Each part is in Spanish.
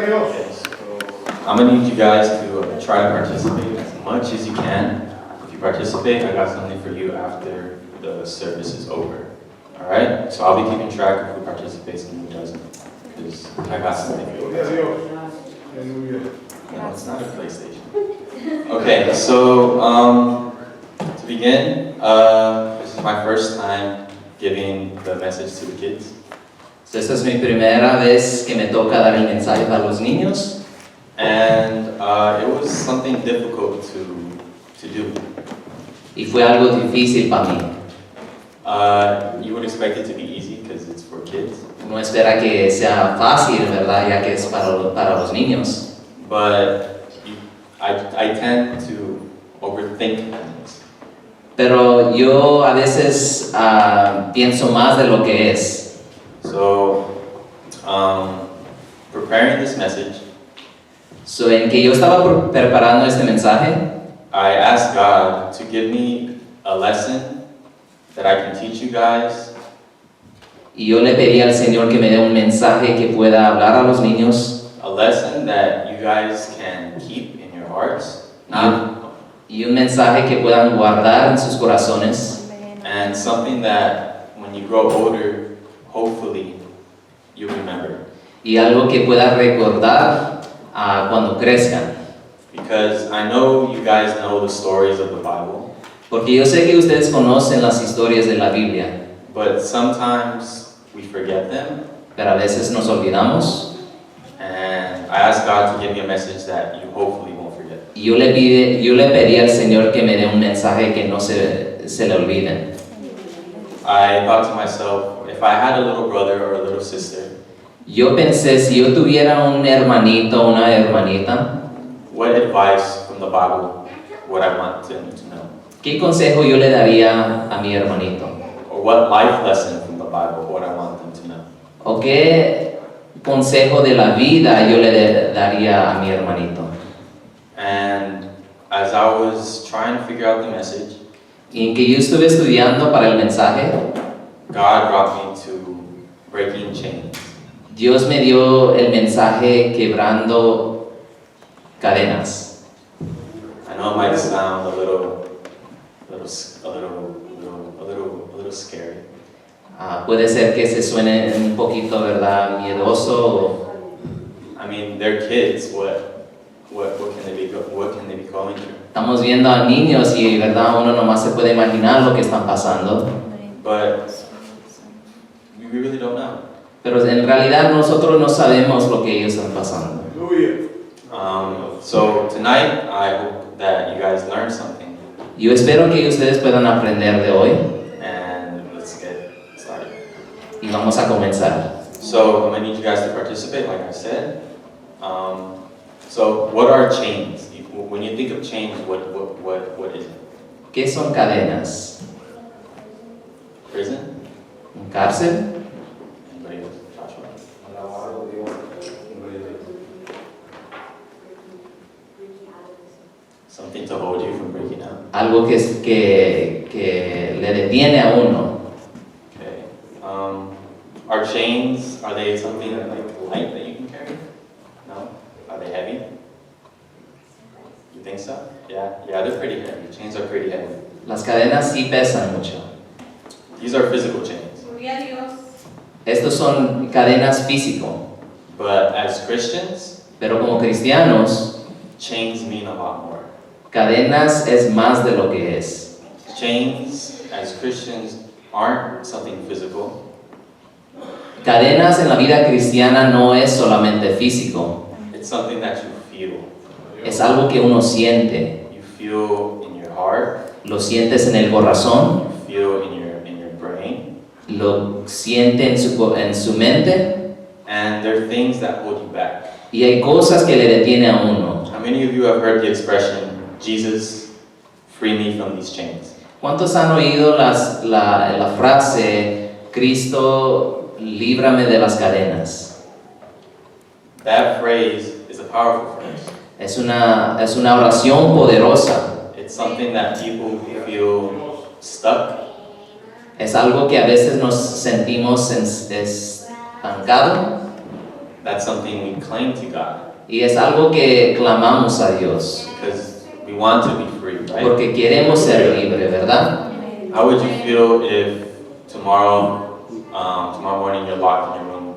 Okay, so I'm gonna need you guys to try to participate as much as you can. If you participate, I got something for you after the service is over. All right? So I'll be keeping track of who participates and who doesn't, because I got something for you. No, it's not a PlayStation. Okay, so to begin, this is my first time giving the message to the kids. Esta es mi primera vez que me toca dar el mensaje para los niños And it was something difficult to do. y fue algo difícil para mí. You would expect it to be easy because it's for kids. Uno espera que sea fácil, ¿verdad? Ya que es para los niños. But I tend to overthink things. Pero yo a veces pienso más de lo que es. So, preparing this message, So, en que yo estaba preparando este mensaje, I asked God to give me a lesson that I can teach you guys, y yo le pedí al Señor que me dé un mensaje que pueda hablar a los niños, a lesson that you guys can keep in your hearts, y un mensaje que puedan guardar en sus corazones, and something that when you grow older, hopefully you remember. y algo que pueda recordar cuando crezcan. Because I know you guys know the stories of the Bible, Porque yo sé que ustedes conocen las historias de la Biblia, but sometimes we forget them. pero a veces nos olvidamos. And I asked God to give me a message that you hopefully won't forget. Y yo le pedí al Señor que me dé un mensaje que no se le olvide. I thought to myself, if I had a little brother or a little sister, Yo pensé, si yo tuviera un hermanito o una hermanita, what advice from the Bible would I want them to know? ¿qué consejo yo le daría a mi hermanito? Or what life lesson from the Bible would I want them to know? ¿O qué consejo de la vida yo le daría a mi hermanito? And as I was trying to figure out the message, Y en que yo estuve estudiando para el mensaje, God brought me to breaking chains. Dios me dio el mensaje quebrando cadenas. I know it might sound a little scary. Puede ser que se suene un poquito, ¿verdad?, miedoso. I mean, they're kids. What can they be going through? Estamos viendo a niños y, ¿verdad?, uno nomás se puede imaginar lo que están pasando. But we really don't know. Pero en realidad nosotros no sabemos lo que ellos están pasando. So tonight, I hope that you guys learn something, Yo espero que ustedes puedan aprender de hoy and let's get started. y vamos a comenzar. So I'm gonna need you guys to participate, like I said. So what are chains? When you think of chains, what is it? ¿Qué son cadenas? Prison? ¿Un cárcel? Anybody else? Joshua? Something to hold you from breaking out. Algo que le detiene a uno. Okay. Are chains, are they something like light that you can carry? No? Are they heavy? You think so? Yeah, they're pretty heavy. Chains are pretty heavy. Las cadenas sí pesan mucho. These are physical chains. Estos son cadenas físico, But as Christians, pero como cristianos, chains mean a lot more. cadenas es más de lo que es. Chains, as Christians, aren't something physical. Cadenas en la vida cristiana no es solamente físico, It's something that you feel. es algo que uno siente. You feel in your heart, Lo sientes en el corazón, you feel in your brain, lo siente en su mente, and there are things that hold you back. y hay cosas que le detienen a uno. How many of you have heard the expression, Jesus, free me from these chains? ¿Cuántos han oído la frase, Cristo, líbrame de las cadenas? That phrase is a powerful phrase. Es una oración poderosa. It's something that people feel stuck. Es algo que a veces nos sentimos estancados. that's something we claim to God Y es algo que clamamos a Dios, because we want to be free, right? porque queremos ser libres, ¿verdad? How would you feel if tomorrow morning you're locked in your room?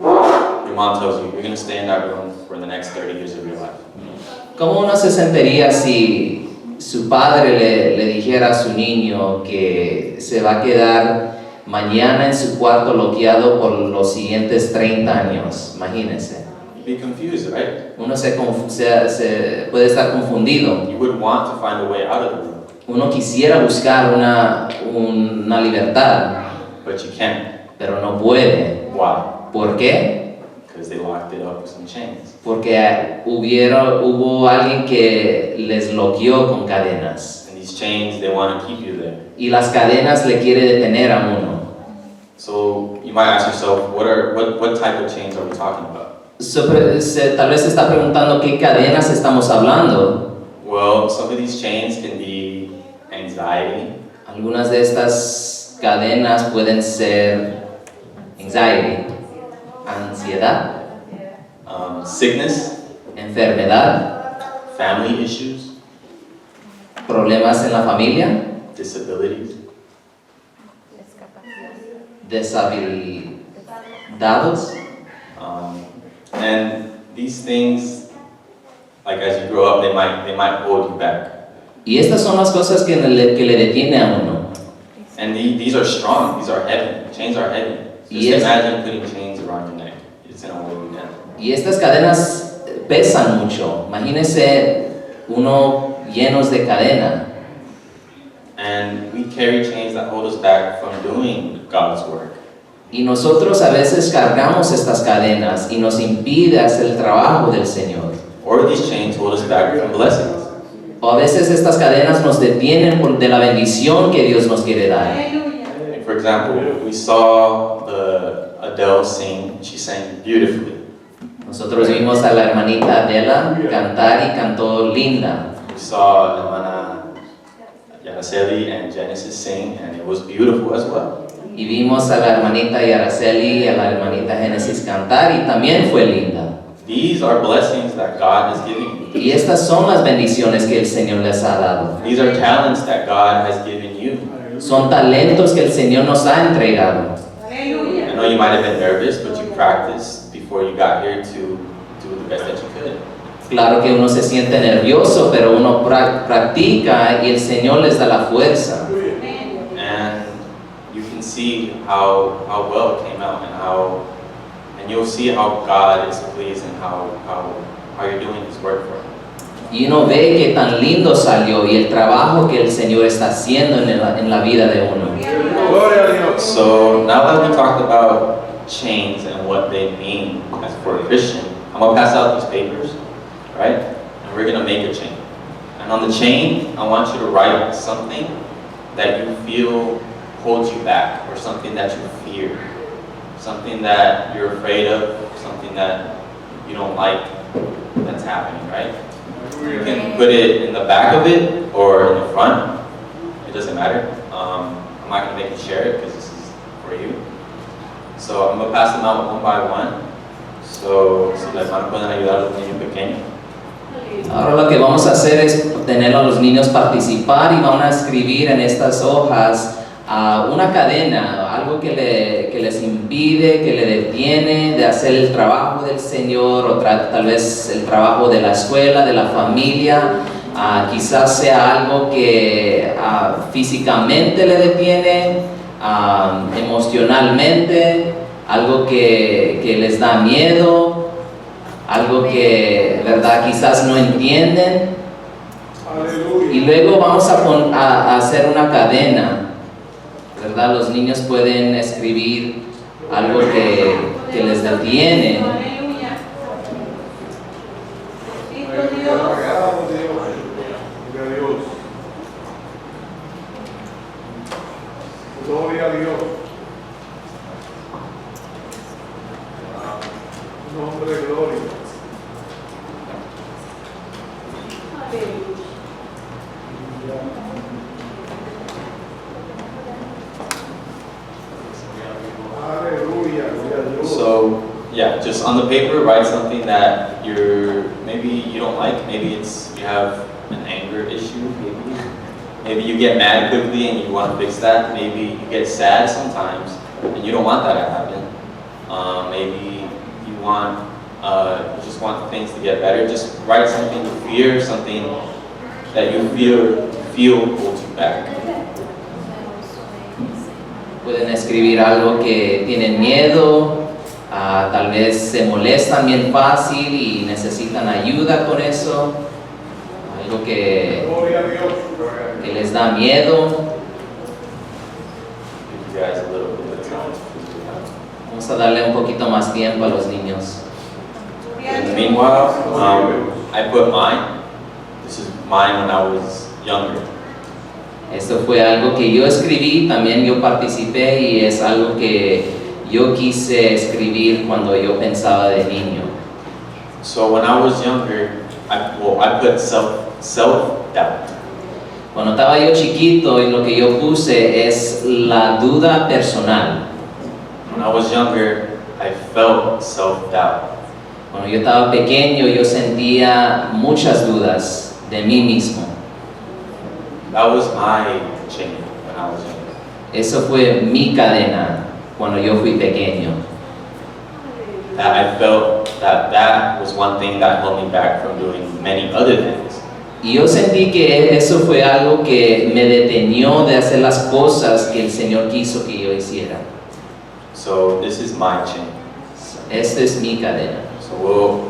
Your mom tells you you're going to stay in that room for the next 30 years of your life. ¿Cómo uno se sentiría si su padre le dijera a su niño que se va a quedar mañana en su cuarto bloqueado por los siguientes 30 años? Imagínense. You'd be confused, right? Uno se puede estar confundido. You would want to find a way out of the room, Uno quisiera buscar una libertad, but you can't. pero no puede. Why? ¿Por qué? Because they locked it up with some chains. Porque hubo alguien que les bloqueó con cadenas. And these chains, they want to keep you there. Y las cadenas le quiere detener a uno. So you might ask yourself, what type of chains are we talking about? Tal vez se está preguntando qué cadenas estamos hablando. Well, some of these chains can be anxiety, Algunas de estas cadenas pueden ser anxiety, ansiedad, sickness, enfermedad, family issues, problemas en la familia, disabilities, deshabilitados. and these things, like as you grow up, they might hold you back. Y estas son las cosas que le detiene a uno. And these are strong. These are heavy. Chains are heavy. Just Yes. imagine putting chains around your neck. It's gonna hold you down. Y estas cadenas pesan mucho. Imagínese uno llenos de cadena. And we carry chains that hold us back from doing God's work. Y nosotros a veces cargamos estas cadenas y nos impide hacer el trabajo del Señor. Or these chains hold us back from blessings. O a veces estas cadenas nos detienen de la bendición que Dios nos quiere dar. Like for example, we saw Adele sing. She sang beautifully. Nosotros vimos a la hermanita Adela cantar y cantó linda. We saw Hermana Yaraceli and Genesis sing, and it was beautiful as well. Y vimos a la hermanita Yaraceli y a la hermanita Génesis cantar y también fue linda. These are blessings that God has given you. Y estas son las bendiciones que el Señor les ha dado. These are talents that God has given you. Son talentos que el Señor nos ha entregado. I know you might have been nervous, but you practiced before you got here to do the best that you could. Claro que uno se siente nervioso, pero uno practica y el Señor les da la fuerza. And you can see how well it came out, and you'll see how God is pleased and how you're doing His work for Him. Y uno ve que tan lindo salió y el trabajo que el Señor está haciendo en la vida de uno. So now that we talked about chains and what they mean as for a Christian, I'm gonna pass out these papers, right? And we're gonna make a chain. And on the chain, I want you to write something that you feel holds you back, or something that you fear, something that you're afraid of, something that you don't like that's happening, right? You can put it in the back of it or in the front. It doesn't matter. I'm not going to make you share it because this is for you. So I'm going to pass them out one by one. So si la hermana pueden ayudar a los niños pequeños. Ahora lo que vamos a hacer es tener a los niños participar y van a escribir en estas hojas una cadena, algo que les impide, que le detiene de hacer el trabajo del Señor o tal vez el trabajo de la escuela, de la familia. Quizás sea algo que físicamente le detiene, emocionalmente, algo que les da miedo, algo que, ¿verdad?, quizás no entienden. Y luego vamos a hacer una cadena, ¿verdad? Los niños pueden escribir algo que les detiene. Gloria a Dios. Nombre de gloria. Aleluya, gloria a Dios. So Yeah, just on the paper, write something that maybe you don't like. Maybe it's you have an anger issue. Maybe you get mad quickly and you want to fix that. Maybe you get sad sometimes and you don't want that to happen. Maybe you just want things to get better. Just write something you fear, something that you feel holds you back. Pueden escribir algo que tienen miedo, tal vez se molestan bien fácil y necesitan ayuda con eso, algo que Gloria a Dios. les da miedo. Give you guys a little bit of time to figure it out. Vamos a darle un poquito más tiempo a los niños. In the meanwhile, I put mine. This is mine when I was younger. Esto fue algo que yo escribí, también yo participé y es algo que yo quise escribir cuando yo pensaba de niño. So when I was younger, I put self-doubt. Cuando estaba yo chiquito y lo que yo puse es la duda personal. When I was younger, I felt self-doubt. Cuando yo estaba pequeño yo sentía muchas dudas de mí mismo. That was my chain when I was younger. Eso fue mi cadena cuando yo fui pequeño. That I felt that was one thing that held me back from doing many other things. Y yo sentí que eso fue algo que me detenió de hacer las cosas que el Señor quiso que yo hiciera. So this is my chain. Esta es mi cadena. So we'll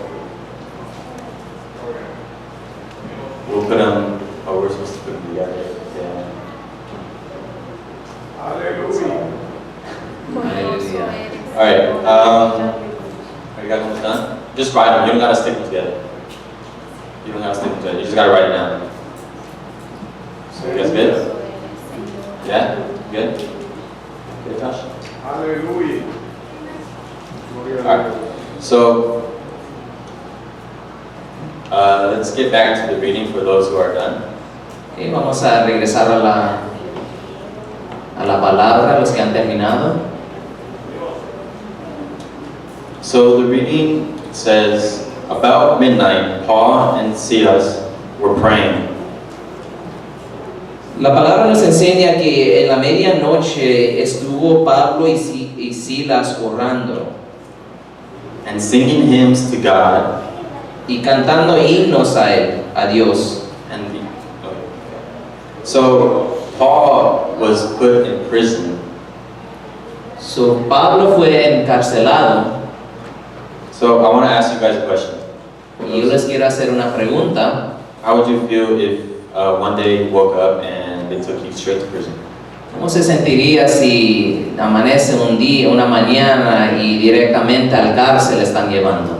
put them. Oh, we're supposed to put them together. Yeah. Aleluya. Hallelujah. All right. Are you guys almost done? Just write them. You don't gotta stick them together. You don't gotta stick them together. You just gotta write it down. So you guys good? Yeah. Good. Good, Josh. Aleluya. Gloria All a Dios. right. So let's get back to the reading for those who are done. Y vamos a regresar a la palabra, los que han terminado. So the reading says, about midnight, Paul and Silas were praying. La palabra nos enseña que en la medianoche estuvo Pablo y Silas orando And singing hymns to God. y cantando himnos a Dios. So Paul was put in prison. So, Pablo fue encarcelado So I want to ask you guys a question. y yo les quiero hacer una pregunta. How would you feel if one day you woke up and they took you straight to prison? ¿Cómo se sentiría si amanece un día, una mañana y directamente al cárcel están llevando?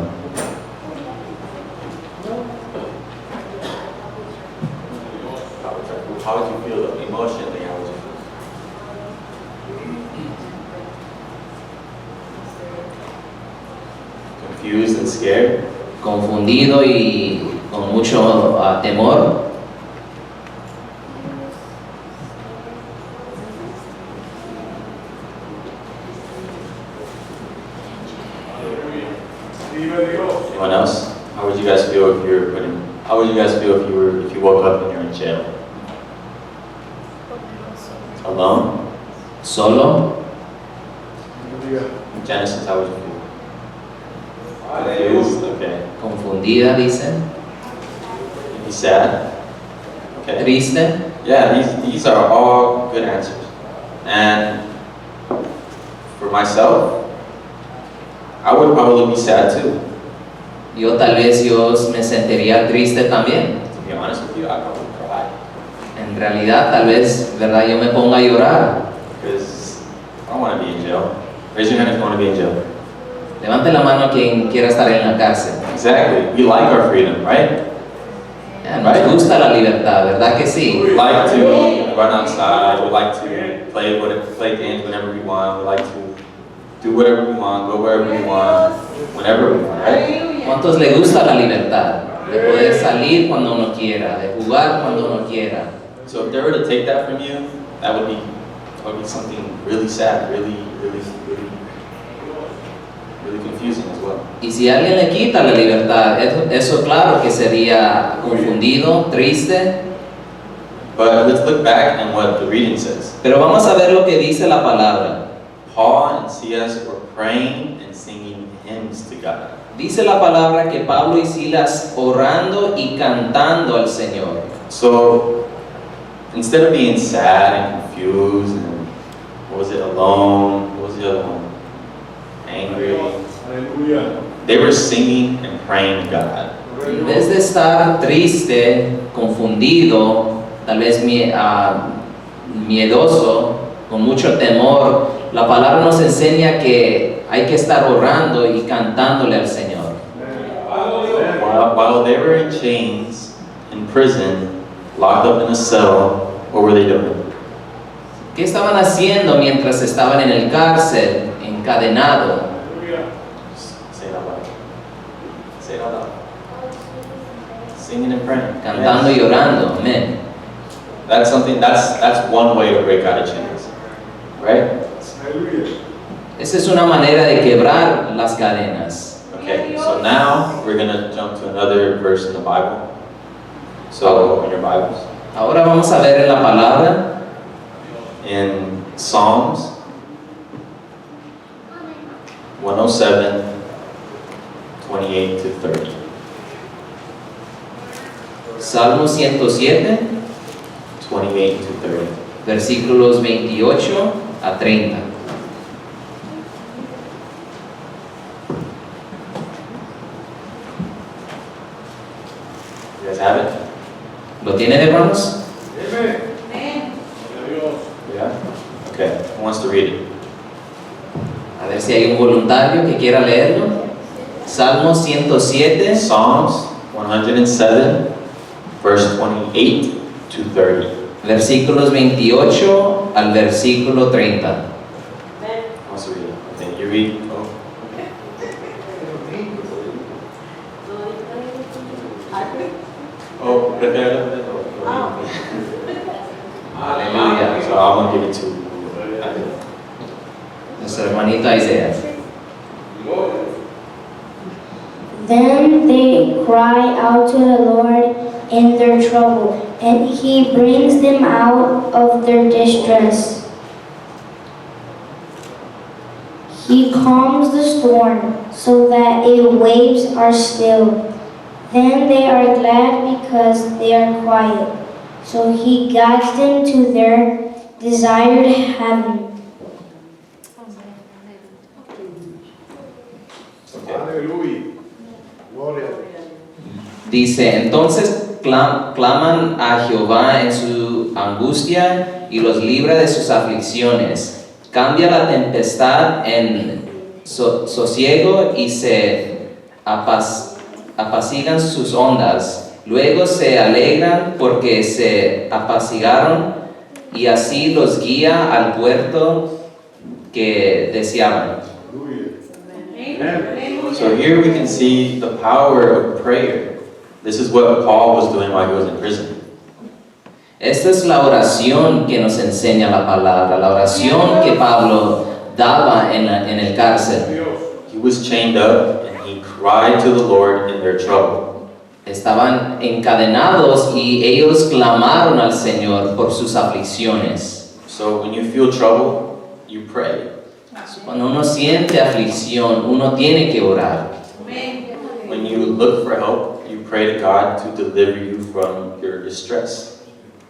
How would you feel emotionally? How would you feel? Confused and scared? Confundido y con mucho temor. Vive Dios. Anyone else? How would you guys feel if you were How would you guys feel if you woke up and you're in jail? Alone? Solo. Aleluya. Genesis, how would you feel? Aleluya. Okay. Confundida, dice. Be sad? Okay. Triste. Yeah, these are all good answers. And for myself, I would probably be sad too. Yo me sentiría triste también. To be honest with you, I'd probably cry. En realidad, tal vez, ¿verdad? Yo me ponga a llorar. Because I don't want to be in jail. Raise your hand if you want to be in jail. Levante la mano quien quiera estar en la cárcel. Exactly. We like our freedom, right? Nos gusta la libertad, ¿verdad que sí? We like to run outside. We like to play games whenever we want. We like to do whatever we want, go wherever we want, whenever we want, right? ¿Cuántos le gusta la libertad? De poder salir cuando uno quiera, de jugar cuando uno quiera. So if they were to take that from you, that would be something really sad, really confusing as well. Y si alguien le quita la libertad, eso claro que sería confundido, triste. But let's look back at what the reading says. Pero vamos a ver lo que dice la palabra. Paul and Silas were praying and singing hymns to God. Dice la palabra que Pablo y Silas orando y cantando al Señor. So instead of being sad and confused and what was it, alone, what was the other one? Angry. Aleluya. They were singing and praying to God. En vez de estar triste, confundido, tal vez miedoso, con mucho temor, la palabra nos enseña que hay que estar orando y cantándole al Señor. While they were in chains, in prison, locked up in a cell, what were they doing? ¿Qué estaban haciendo mientras estaban en el cárcel, encadenado? Say it out loud. Say it out loud. Singing and praying. Cantando y orando, amén. That's something. That's one way to break out of chains, right? Aleluya. Esa es una manera de quebrar las cadenas. Okay. So now we're gonna jump to another verse in the Bible. So open your Bibles Ahora vamos a ver en la palabra in Psalms 107, 28 to 30. Salmo 107, 28 to 30. versículos 28 a 30. You guys have it? ¿Lo tienen, hermanos? Amén. Dios. Yeah? Okay. Who wants to read it? A ver si hay un voluntario que quiera leerlo. Salmo 107, Psalms 107, verse 28 to 30. versículos 28 al versículo 30. Who wants to read it? Okay, you read. Oh. Oh, prepare. Aleluya. So I'm gonna give it to. Nuestro hermanito Isaías. Then they cry out to the Lord in their trouble, and He brings them out of their distress. He calms the storm so that its waves are still. Then they are glad because they are quiet. So He guides them to their desired haven. Aleluya. Gloria a Dios. Dice, entonces claman a Jehová en su angustia y los libra de sus aflicciones. Cambia la tempestad en sosiego y se apaciguan sus ondas. Luego se alegran porque se apaciguaron y así los guía al puerto que deseaban. So here we can see the power of prayer. This is what Paul was doing while he was in prison. Esta es la oración que nos enseña la palabra, la oración que Pablo daba en el cárcel. He was chained up and he cried to the Lord in their trouble. Estaban encadenados y ellos clamaron al Señor por sus aflicciones. So when you feel trouble, you pray. Cuando uno siente aflicción, uno tiene que orar. When you look for help, you pray to God to deliver you from your distress.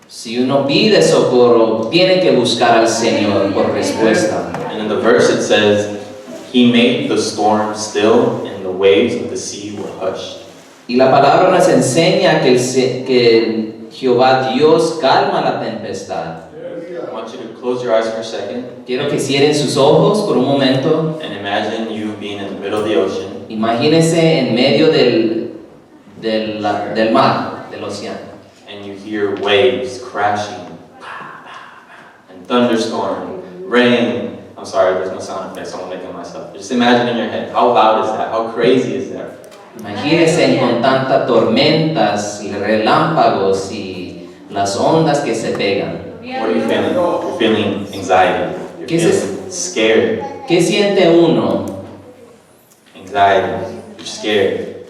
Si uno pide socorro, tiene que buscar al Señor por respuesta. And in the verse it says, He made the storm still and the waves of the sea were hushed. Y la palabra nos enseña que Jehová Dios calma la tempestad. I want you to close your eyes for a second Quiero que cierren sus ojos por un momento. and imagine you being in the middle of the ocean Imagínense en medio del mar, del océano. and you hear waves crashing and thunderstorm, rain. I'm sorry, there's no sound effects, so I'm making myself. Just imagine in your head, how loud is that? How crazy is that? Imagínense con tantas tormentas y relámpagos y las ondas que se pegan. What are you feeling? You're feeling anxiety. You're ¿Qué es feeling scared. ¿Qué siente uno? Anxiety. You're scared.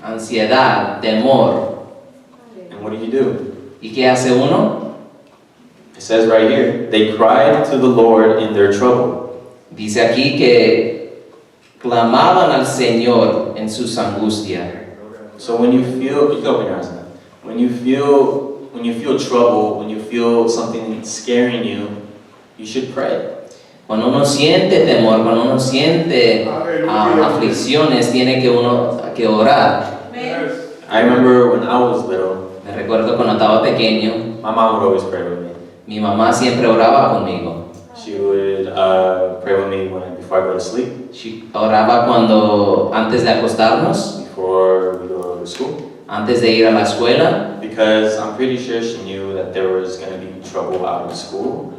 Ansiedad, temor. And what do? ¿Y qué hace uno? It says right here, they cried to the Lord in their trouble. Dice aquí que clamaban al Señor en sus angustias. So when you feel, you can open your eyes now. When you feel trouble, when you feel something scaring you, you should pray. Cuando uno siente temor, cuando uno siente aflicciones, tiene que uno que orar. Yes. I remember when I was little, Me recuerdo cuando estaba pequeño, my mom would always pray with me. mi mamá siempre oraba conmigo. She would pray with me before I go to sleep, Oraba cuando antes de acostarnos, before we go to school, antes de ir a la escuela, because I'm pretty sure she knew that there was going to be trouble out of school.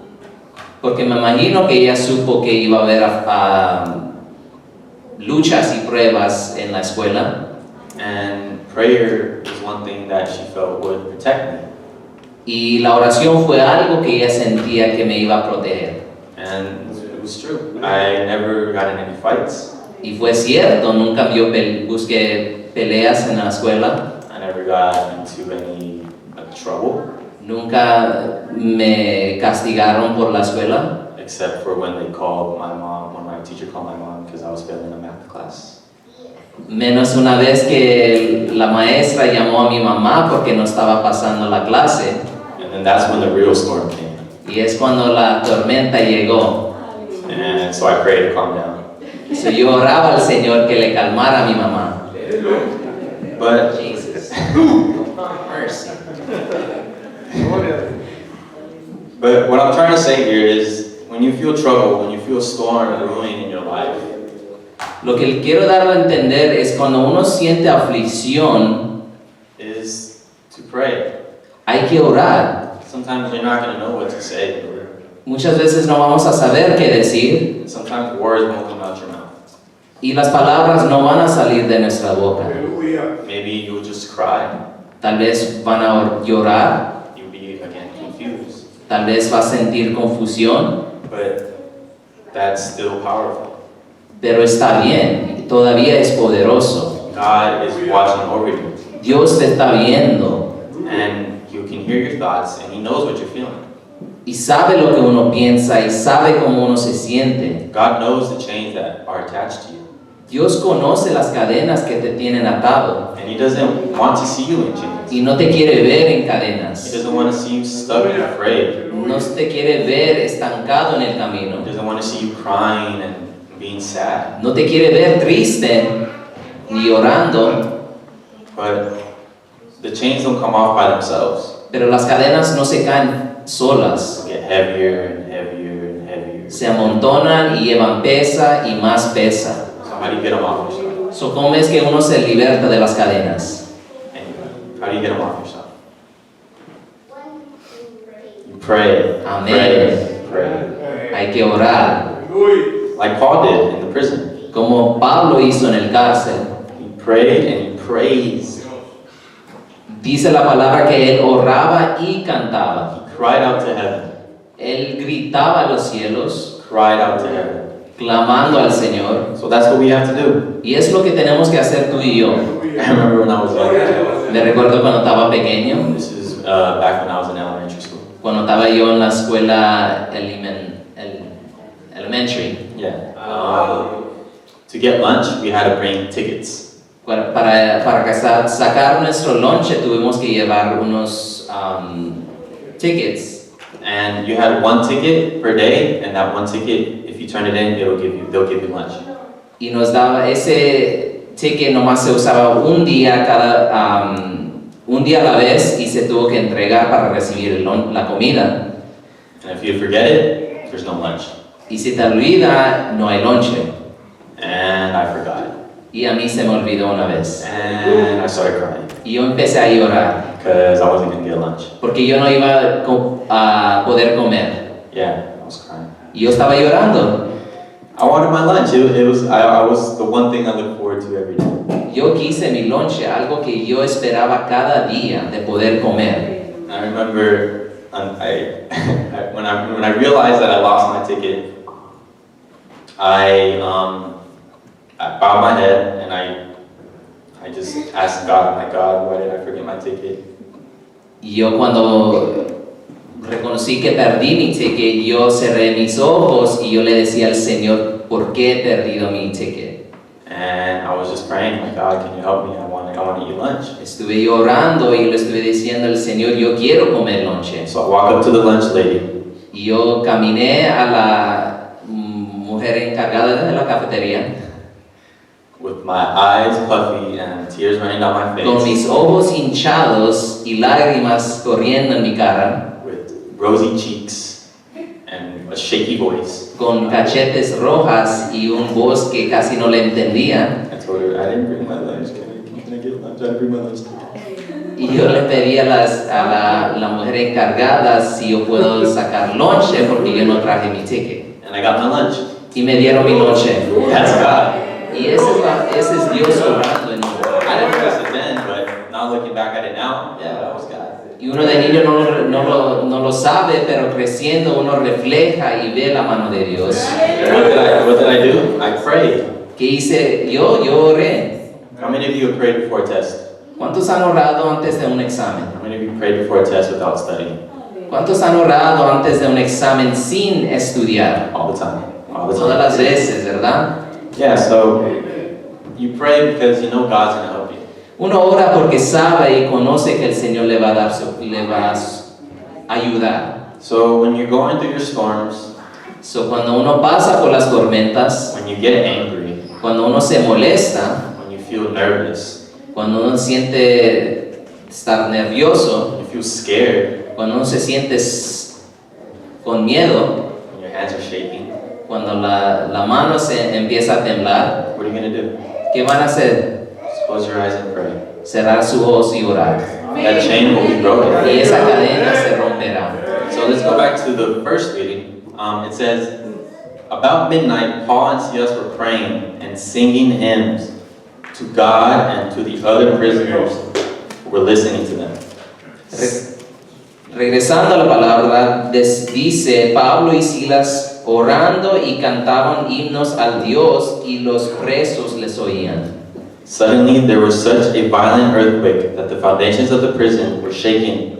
porque me imagino que ella supo que iba a haber luchas y pruebas en la escuela. And prayer was one thing that she felt would protect me. Y la oración fue algo que ella sentía que me iba a proteger. And it was true. I never got in any fights. Y fue cierto, nunca busqué peleas en la escuela, I never got into any trouble, nunca me castigaron por la escuela, except for when they called my mom, when my teacher called my mom because I was failing a math class. menos una vez que la maestra llamó a mi mamá porque no estaba pasando la clase. And then that's when the real storm came. Y es cuando la tormenta llegó. And so I prayed to calm down. So, yo oraba al Señor que le calmara a mi mamá. But Jesus. Mercy. Gloria a Dios. But what I'm trying to say here is, when you feel trouble, when you feel storm brewing in your life, Lo que quiero dar a entender es cuando uno siente aflicción, is to pray. hay que orar. Sometimes you're not going to know what to say. Muchas veces no vamos a saber qué decir Sometimes words won't come out your mouth. y las palabras no van a salir de nuestra boca. Aleluya. Maybe you'll just cry. Tal vez van a llorar, You'll be again confused. tal vez va a sentir confusión, But that's still powerful. pero está bien, todavía es poderoso. God is watching over you. Dios te está viendo And you can hear your thoughts and He knows what you're feeling. y sabe lo que uno piensa y sabe cómo uno se siente. God knows the chains that are attached to you. Dios conoce las cadenas que te tienen atado And He doesn't want to see you in chains. y no te quiere ver en He cadenas. doesn't want to see you stuck and afraid. No te quiere ver estancado en el camino. He doesn't want to see you crying and being sad. No te quiere ver triste ni llorando, But the chains don't come off by themselves. pero las cadenas no se caen solas. They get heavier and heavier and heavier. Se amontonan y llevan pesa y más pesa. So how do you get them off yourself? So, ¿cómo es que uno se liberta de las cadenas? Anyway, how do you get them off yourself? You pray. Amén. Pray. Hay que orar, Aleluya. Like Paul did in the prison. como Pablo hizo en el cárcel. He prayed and he praised. Dice la palabra que él oraba y cantaba. He cried out to heaven. Él gritaba a los cielos, Cried out to heaven. clamando al Señor. So that's what we have to do. Y es lo que tenemos que hacer tú y yo. I remember when I was young. Me recuerdo cuando estaba pequeño, This is back when I was in elementary school. cuando estaba yo en la escuela elementary. Yeah. To get lunch, we had to bring tickets. Para sacar nuestro lonche tuvimos que llevar unos tickets. And you had one ticket per day, and that one ticket, if you turn it in, they'll give you lunch. Y nos daba ese ticket, nomás se usaba un día un día a la vez y se tuvo que entregar para recibir la comida. And if you forget it, there's no lunch. Y si te olvida, no hay lonche. And I forgot it. Y a mí se me olvidó una vez. And I started crying Y yo empecé a llorar because I wasn't going to get lunch. porque yo no iba a poder comer. Yeah, I was crying. Y yo estaba llorando. I wanted my lunch. I was the one thing I looked forward to every day. Yo quise mi lonche, algo que yo esperaba cada día de poder comer. I remember when I realized that I lost my ticket, I I bowed my head and I just asked God, my God, why did I forget my ticket? Y yo cuando reconocí que perdí mi ticket, yo cerré mis ojos y yo le decía al Señor, ¿por qué he perdido mi ticket? And I was just praying, like, God, can you help me? I want to eat lunch. Estuve llorando y le estuve diciendo al Señor, yo quiero comer lonche. So I walk up to the lunch lady. Y yo caminé a la mujer encargada de la cafetería With my eyes puffy and tears running down my face. con mis ojos hinchados y lágrimas corriendo en mi cara, With rosy cheeks and a shaky voice. con cachetes rojas y un voz que casi no le entendía. I told her, I didn't bring my lunch. Can I get lunch? I didn't bring my lunch. Y yo le pedí a la mujer encargada si yo puedo sacar lonche porque yo no traje mi ticket. And I got my lunch. Y me dieron mi lonche. That's God. Y ese es Dios obrando en mí. I didn't notice it then, but now looking back at it now, yeah, that was God. Y uno de niño no lo sabe, pero creciendo uno refleja y ve la mano de Dios. And what did I do? I prayed. ¿Qué hice yo? Yo oré. How many of you have prayed before a test? ¿Cuántos han orado antes de un examen? How many of you prayed before a test without studying? ¿Cuántos han orado antes de un examen sin estudiar? All the time. All the Todas time. las veces, ¿verdad? Yeah, so you pray because you know God's going to help you. Uno ora porque sabe y conoce que el Señor le va a ayudar. So when you're going through your storms, So, cuando uno pasa por las tormentas, when you get angry, cuando uno se molesta, when you feel nervous, cuando uno siente estar nervioso, when you feel scared, cuando uno se siente con miedo, when your hands are shaking, cuando la mano se empieza a temblar, what are you going to do? ¿qué van a hacer? Just close your eyes and pray. Cerrar sus ojos y orar. That chain will be Y broken. esa cadena se romperá. So let's go back to the first reading. It says, about midnight, Paul and Silas were praying and singing hymns to God and to the other prisoners who were listening to them. Regresando a la palabra, dice Pablo y Silas orando y cantaban himnos al Dios y los presos les oían. Suddenly there was such a violent earthquake that the foundations of the prison were shaken.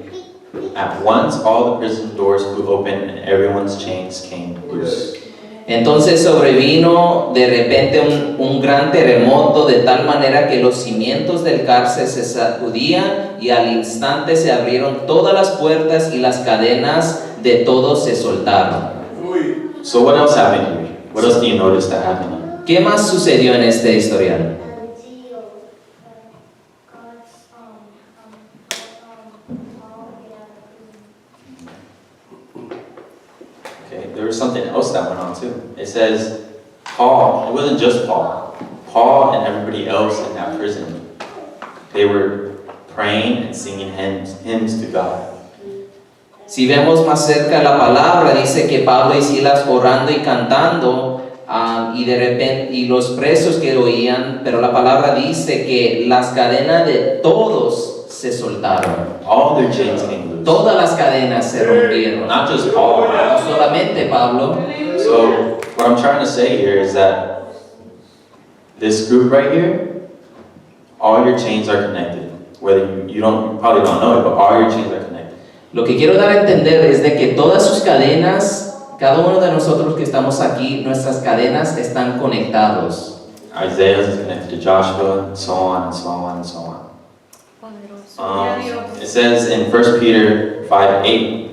At once all the prison doors flew open and everyone's chains came loose. Entonces sobrevino de repente un gran terremoto de tal manera que los cimientos del cárcel se sacudían y al instante se abrieron todas las puertas y las cadenas de todos se soltaron. So what else happened here? What else do you notice that happened? ¿Qué más sucedió en este historial? Okay, there was something else that went on too. It says Paul, it wasn't just Paul. Paul and everybody else in that prison, they were praying and singing hymns to God. Si vemos más cerca la palabra, dice que Pablo y Silas orando y cantando, y de repente, y los presos que oían, pero la palabra dice que las cadenas de todos se soltaron. All their chains came loose. Todas las cadenas se rompieron. Not just Paul. No solamente Pablo. So what I'm trying to say here is that this group right here, all your chains are connected. Whether you probably don't know it, but all your chains are connected. Lo que quiero dar a entender es de que todas sus cadenas, cada uno de nosotros que estamos aquí, nuestras cadenas están conectados. Isaiah is connected to Joshua, and so on and so on and so on. It says in 1 Peter 5:8,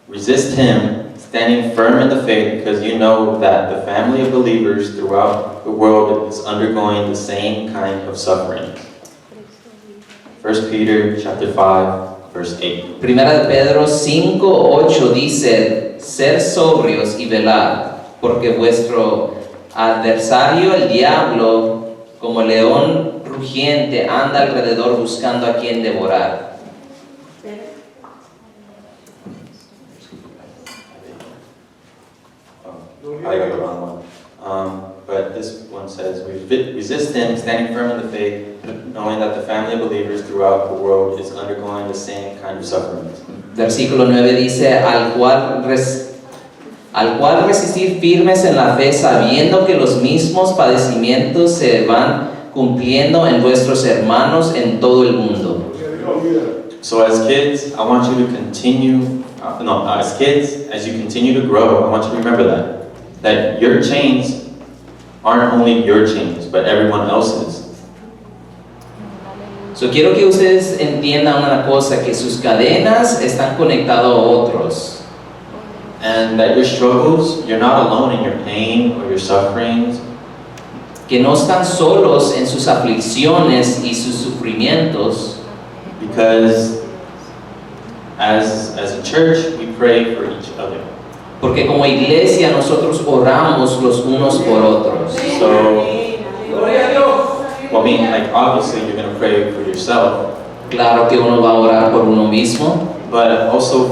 resist him, standing firm in the faith, because you know that the family of believers throughout the world is undergoing the same kind of suffering. 1 Peter chapter 5, verse 8. Primera de Pedro 5:8 dice, ser sobrios y velad, porque vuestro adversario el diablo, como león rugiente, anda alrededor buscando a quien devorar. I got the wrong one. But this one says, resist him, standing firm in the faith, knowing that the family of believers throughout the world is undergoing the same kind of suffering. Versículo 9 dice, al cual al cual resistir firmes en la fe, sabiendo que los mismos padecimientos se van cumpliendo en vuestros hermanos en todo el mundo. So as kids, I want you to continue, as kids, as you continue to grow, I want you to remember that your chains aren't only your chains, but everyone else's. So, quiero que ustedes entiendan una cosa, que sus cadenas están conectadas a otros. And that your struggles, you're not alone in your pain or your sufferings. Que no están solos en sus aflicciones y sus sufrimientos. Because as a church, we pray for each other. Porque como iglesia nosotros oramos los unos por otros. So, well, I mean, like obviously you're gonna pray for yourself, Claro que uno va a orar por uno mismo, but also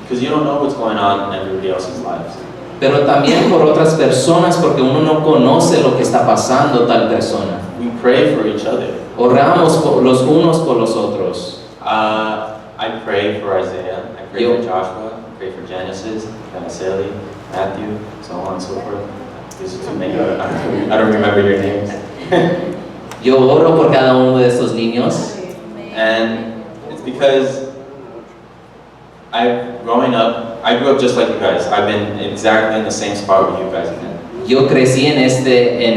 because you don't know what's going on in everybody else's lives. pero también por otras personas, porque uno no conoce lo que está pasando tal persona. We pray for each other. Oramos los unos por los otros. I pray for Isaiah, I pray Yo- for Joshua, I pray for Genesis, Sally, Matthew, so on and so forth. There's too many, I don't remember your names. Yo oro por cada uno de estos niños. And it's because I grew up just like you guys. I've been exactly in the same spot where you guys have been. Yo crecí en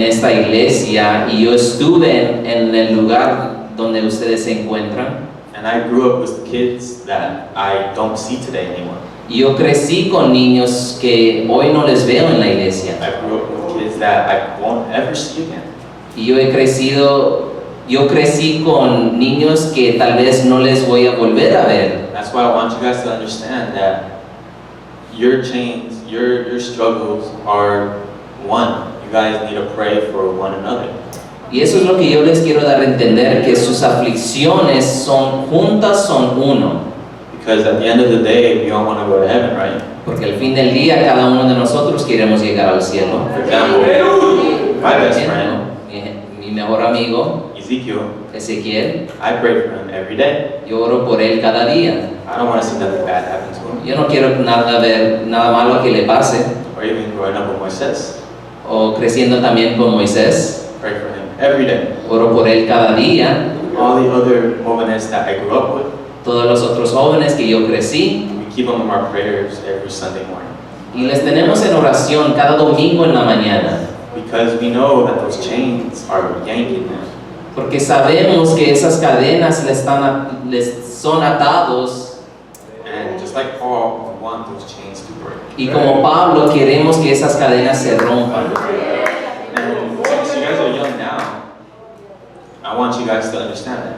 esta iglesia y yo estuve en el lugar donde ustedes se encuentran. And I grew up with kids that I don't see today anymore. Y yo crecí con niños que hoy no les veo en la iglesia. I grew up with kids that I won't ever see again. Y yo crecí con niños que tal vez no les voy a volver a ver. That's why I want you guys to understand that your chains, your struggles are one. You guys need to pray for one another. Y eso es lo que yo les quiero dar a entender, que sus aflicciones son juntas, son uno. Because at the end of the day, we all want to go to heaven, right? Porque al fin del día cada uno de nosotros queremos llegar al cielo. For example, my best friend, Mi mejor amigo, Ezekiel, Ezequiel, I pray for him every day. yo oro por él cada día. I don't want to see nothing bad happen to him. Yo no quiero ver nada malo que le pase. Or even growing up with Moises, O creciendo también con Moisés, pray for him every day. oro por él cada día. All the other jóvenes that I grew up with, Todos los otros jóvenes que yo crecí, we keep them in our prayers every Sunday morning. y les tenemos en oración cada domingo en la mañana. Because we know that those chains are yanking them. Porque sabemos que esas cadenas les son atados, And just like Paul, we want those chains to break. y como Pablo queremos que esas cadenas se rompan. And since you guys are young now, I want you guys to understand that.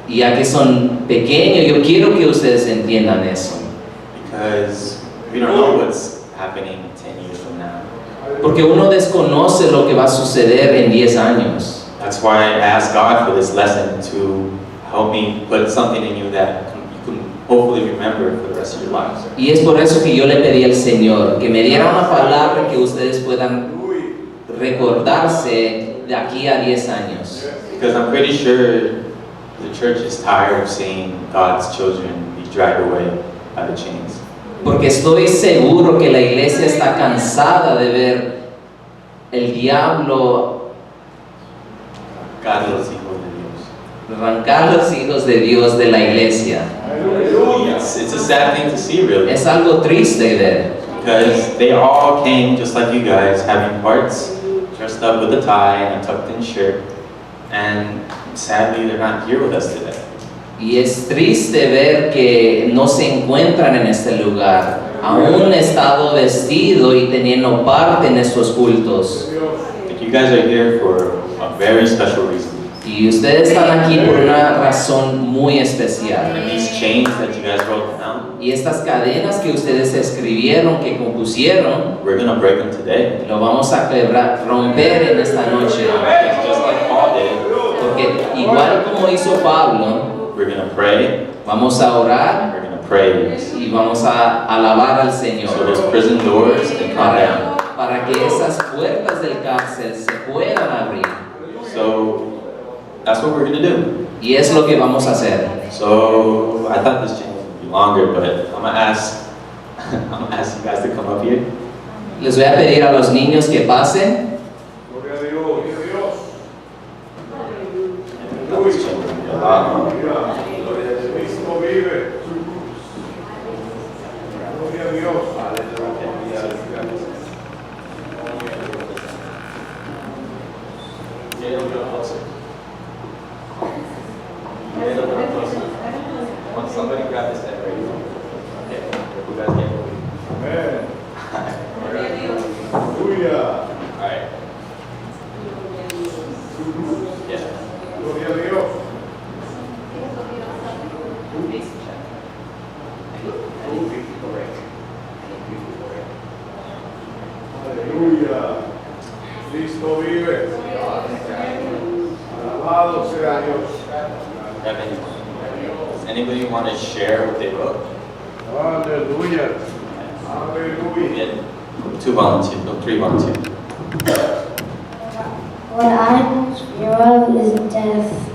Y ya que son pequeños, yo quiero que ustedes entiendan eso. Because we don't know what's happening 10 years from now. Porque uno desconoce lo que va a suceder en 10 años. That's why I asked God for this lesson to help me put something in you that you can hopefully remember for the rest of your lives. Y es por eso que yo le pedí al Señor que me diera una palabra que ustedes puedan recordarse de aquí a 10 años. Because I'm pretty sure the church is tired of seeing God's children be dragged away by the chains. Porque estoy seguro que la iglesia está cansada de ver el diablo God los hijos de Dios. arrancar los hijos de Dios de la iglesia. It's a sad thing to see, really. Es algo triste ver. Because they all came just like you guys, having parts, dressed up with a tie and a tucked in shirt. And sadly, they're not here with us today. Y es triste ver que no se encuentran en este lugar, aún estado vestido y teniendo parte en estos cultos. But you guys are here for a very special reason. Y ustedes están aquí por una razón muy especial. And these chains that you guys wrote down, Y estas cadenas que ustedes escribieron, que compusieron, we're going to break them today. lo vamos a romper en esta noche. Because just like Paul did, Porque igual como hizo Pablo, we're going to pray, vamos a orar we're going to praise. y vamos a alabar al So Señor those prison doors can come down. para que esas puertas del cárcel se puedan abrir. So that's what we're going to do. Y es lo que vamos a hacer. So I thought this chain would be longer, but I'm going to ask I'm gonna ask you guys to come up here. Les voy a pedir a los niños que pasen. Gloria a Dios. Gloria a Dios. Aleluya. Cristo vive. Gloria a Dios. Get a little closer. Get a little closer. Want somebody grab this head right here? Okay, you guys get over here. Amén. Aleluya. Alright. Yeah. Gloria a Dios. Aleluya. Cristo vive. Alabado sea Dios. Does anybody want to share what they wrote? Aleluya. Aleluya. Yeah. 2 volunteers, no, 3 volunteers. What I most fear of is death.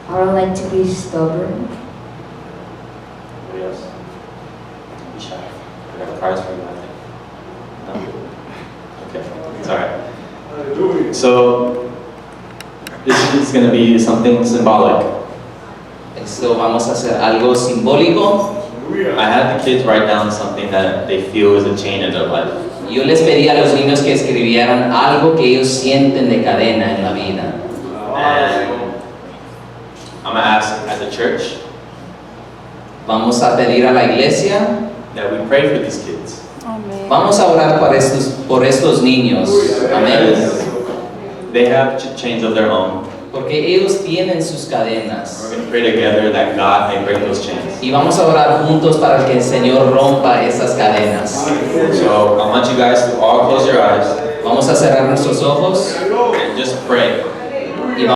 I don't like to be stubborn. Anybody else? Be shy. I got a prize for you, I think. No? Okay, it's alright. Aleluya. So, this is going to be something symbolic. Esto vamos a hacer algo simbólico. Aleluya. I had the kids write down something that they feel is a chain in their life. Yo les pedí a los niños que escribieran algo que ellos sienten de cadena en la vida. And I'm going to ask as a church Vamos a pedir a la iglesia, that we pray for these kids. vamos a orar por estos niños. Amén. They have chains of their own. Porque ellos tienen sus cadenas. We're going to pray together that God may break those chains. Y vamos a orar juntos para que el Señor rompa esas cadenas. So I want you guys to all close your eyes Vamos a cerrar nuestros ojos Aleluya. and just pray.